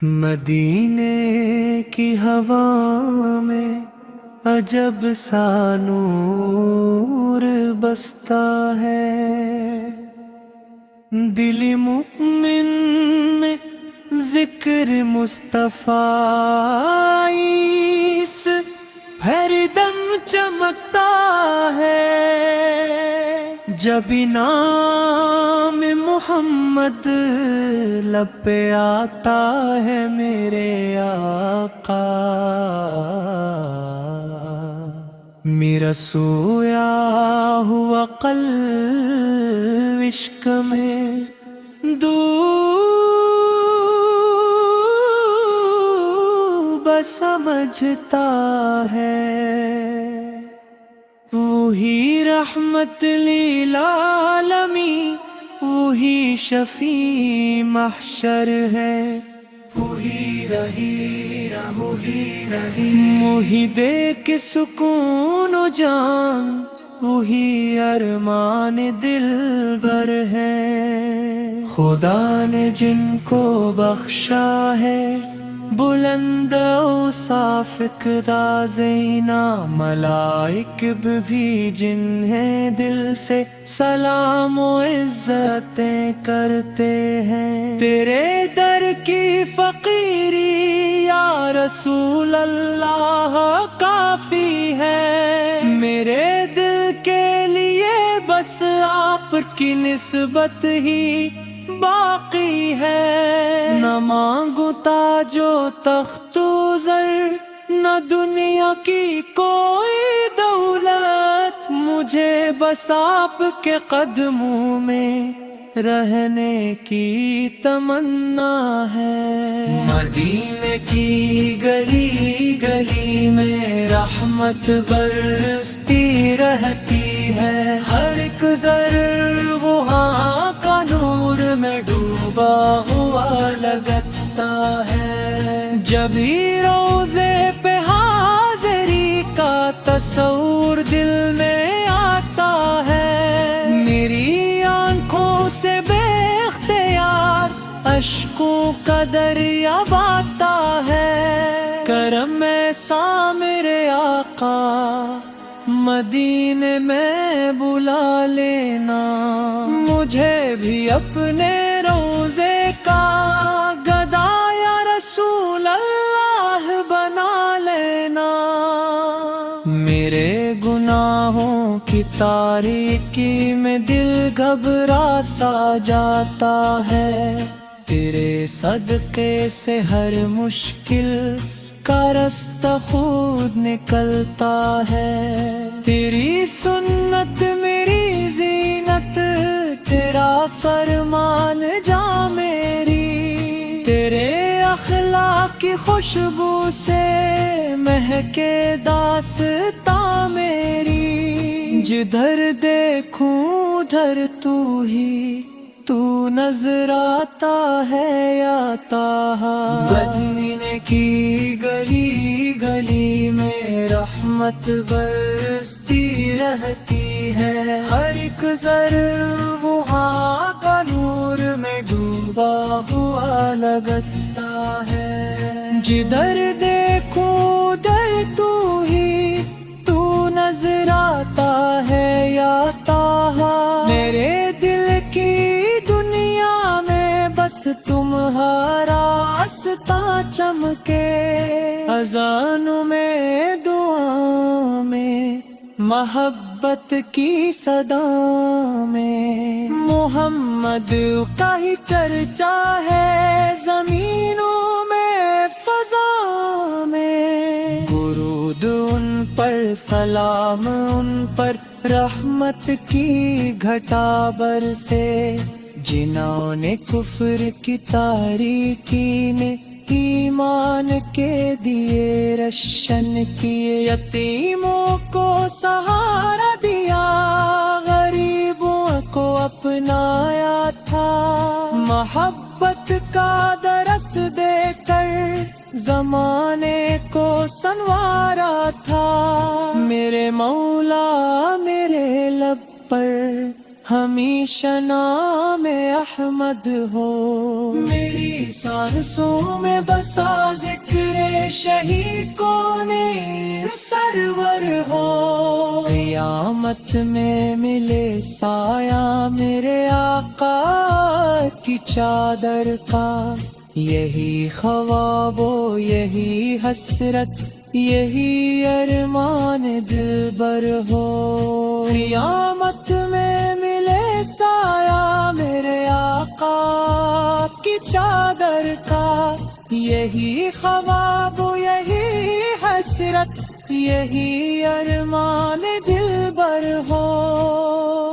مدینے کی ہوا میں عجب سا نور بستا ہے، دل مومن میں ذکر مصطفیٰ اس ہر دم چمکتا ہے، جب نام محمد لب پہ آتا ہے میرے آقا، میرا سویا ہوا قلب عشق میں ڈوب سمجھتا ہے، وہی رحمت للعالمین، وہی شفیع محشر ہے، وہی وہی دے کے سکون و جان، وہی ارمان دل بھر ہے، خدا نے جن کو بخشا ہے بلند اوصاف اقدا زینا، ملائک بھی جنہیں دل سے سلام و عزتیں کرتے ہیں، تیرے در کی فقیری یا رسول اللہ کافی ہے، میرے دل کے لیے بس آپ کی نسبت ہی باقی ہے، نہ مانگوں تاج و تخت و زر، نہ دنیا کی کوئی دولت، مجھے بس آپ کے قدموں میں رہنے کی تمنا ہے، مدینے کی گلی گلی میں رحمت برستی رہتی ہے، ہر ایک ذرہ وہاں کا نور میں ڈوبا ہوا لگتا ہے، جب ہی روضے پہ حاضری کا تصور دل میں آتا ہے، میری آنکھوں سے بے اختیار اشکوں کا دریا بہتا ہے، کرم ایسا میرے آقا مدینے میں بلا لینا، مجھے بھی اپنے روضے کا گدا یا رسول اللہ بنا لینا، میرے گناہوں کی تاریکی میں دل گھبرا سا جاتا ہے، تیرے صدقے سے ہر مشکل کا راستہ خود نکلتا ہے، تیری سنت میری زینت، تیرا فرمان جا میری، تیرے اخلاق کی خوشبو سے مہکے داستاں میری، جدھر دیکھوں ادھر تو ہی تو نظر آتا ہے یا طٰہٰ، مدینے کی گلی گلی میں رحمت برستی رہتی ہے، ہر ایک ذرہ وہاں کا نور میں ڈوبا ہوا لگتا ہے، جدھر دیکھوں ادھر تو ہی تو نظر آتا ہے یا طٰہٰ، میرے دل کی دنیا میں بس تمہارا راستہ چمکے، اذانوں میں دعاؤں میں محبت کی صدا میں، محمد کا ہی چرچا ہے زمینوں میں فضا میں، درود ان پر سلام ان پر رحمت کی گھٹا برسے، جنہوں نے کفر کی تاریکی میں ایمان کے دیے روشن کیے، یتیموں کو سہارا دیا، غریبوں کو اپنایا تھا، محبت کا درس دے کر زمانے کو سنوارا تھا، میرے مولا میرے لب پر ہمیشہ نام احمد ہو، میری سانسوں میں بسا ذکر شہید کون سرور ہو، قیامت میں ملے سایہ میرے آقا کی چادر کا، یہی خواب و یہی حسرت یہی ارمان دلبر ہو، قیامت میں ملے سایہ میرے آقا کی چادر کا، یہی خواب و یہی حسرت یہی ارمان دلبر ہو۔